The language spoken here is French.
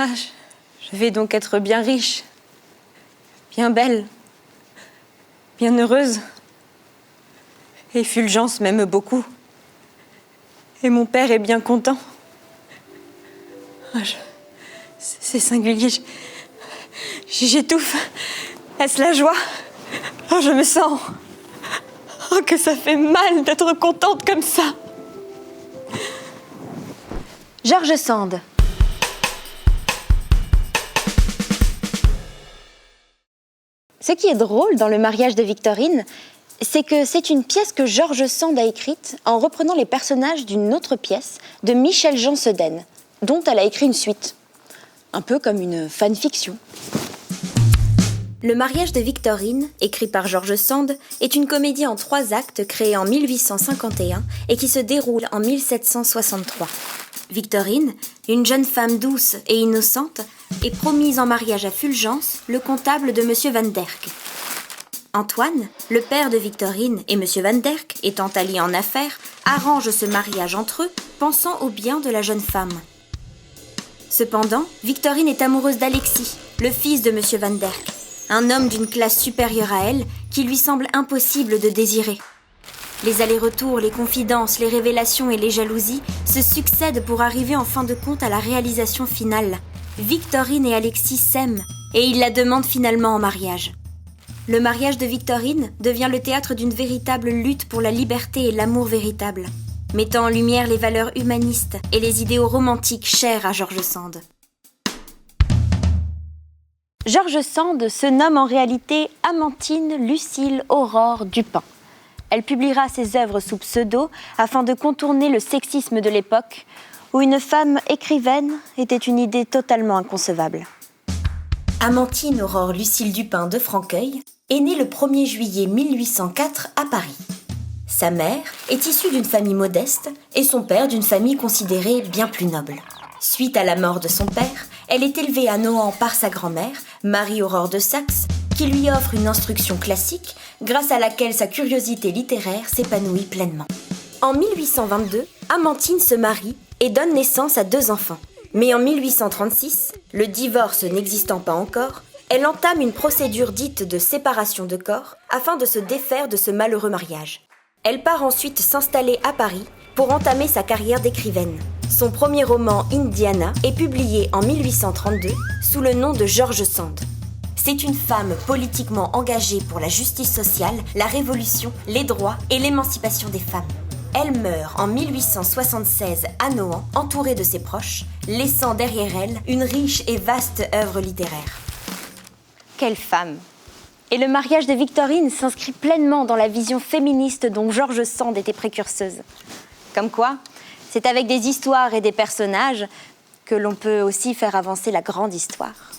Ah, je vais donc être bien riche, bien belle, bien heureuse. Et Fulgence m'aime beaucoup. Et mon père est bien content. Ah, c'est singulier. J'étouffe. Est-ce la joie? Oh, je me sens. Oh, que ça fait mal d'être contente comme ça. George Sand. Ce qui est drôle dans Le mariage de Victorine, c'est que c'est une pièce que George Sand a écrite en reprenant les personnages d'une autre pièce de Michel-Jean Sedaine, dont elle a écrit une suite. Un peu comme une fanfiction. Le mariage de Victorine, écrit par George Sand, est une comédie en 3 actes créée en 1851 et qui se déroule en 1763. Victorine, une jeune femme douce et innocente, est promise en mariage à Fulgence, le comptable de M. Van Derck. Antoine, le père de Victorine et M. Van Derck, étant alliés en affaires, arrange ce mariage entre eux, pensant au bien de la jeune femme. Cependant, Victorine est amoureuse d'Alexis, le fils de M. Van Derck, un homme d'une classe supérieure à elle qui lui semble impossible de désirer. Les allers-retours, les confidences, les révélations et les jalousies se succèdent pour arriver en fin de compte à la réalisation finale. Victorine et Alexis s'aiment et ils la demandent finalement en mariage. Le mariage de Victorine devient le théâtre d'une véritable lutte pour la liberté et l'amour véritable, mettant en lumière les valeurs humanistes et les idéaux romantiques chers à George Sand. George Sand se nomme en réalité Amantine Lucile Aurore Dupin. Elle publiera ses œuvres sous pseudo afin de contourner le sexisme de l'époque où une femme écrivaine était une idée totalement inconcevable. Amantine Aurore Lucile Dupin de Franqueuil est née le 1er juillet 1804 à Paris. Sa mère est issue d'une famille modeste et son père d'une famille considérée bien plus noble. Suite à la mort de son père, elle est élevée à Nohant par sa grand-mère, Marie-Aurore de Saxe, qui lui offre une instruction classique grâce à laquelle sa curiosité littéraire s'épanouit pleinement. En 1822, Amantine se marie et donne naissance à 2 enfants. Mais en 1836, le divorce n'existant pas encore, elle entame une procédure dite de séparation de corps afin de se défaire de ce malheureux mariage. Elle part ensuite s'installer à Paris pour entamer sa carrière d'écrivaine. Son premier roman, Indiana, est publié en 1832 sous le nom de George Sand. C'est une femme politiquement engagée pour la justice sociale, la révolution, les droits et l'émancipation des femmes. Elle meurt en 1876 à Nohant, entourée de ses proches, laissant derrière elle une riche et vaste œuvre littéraire. Quelle femme! Et le mariage de Victorine s'inscrit pleinement dans la vision féministe dont George Sand était précurseuse. Comme quoi, c'est avec des histoires et des personnages que l'on peut aussi faire avancer la grande histoire.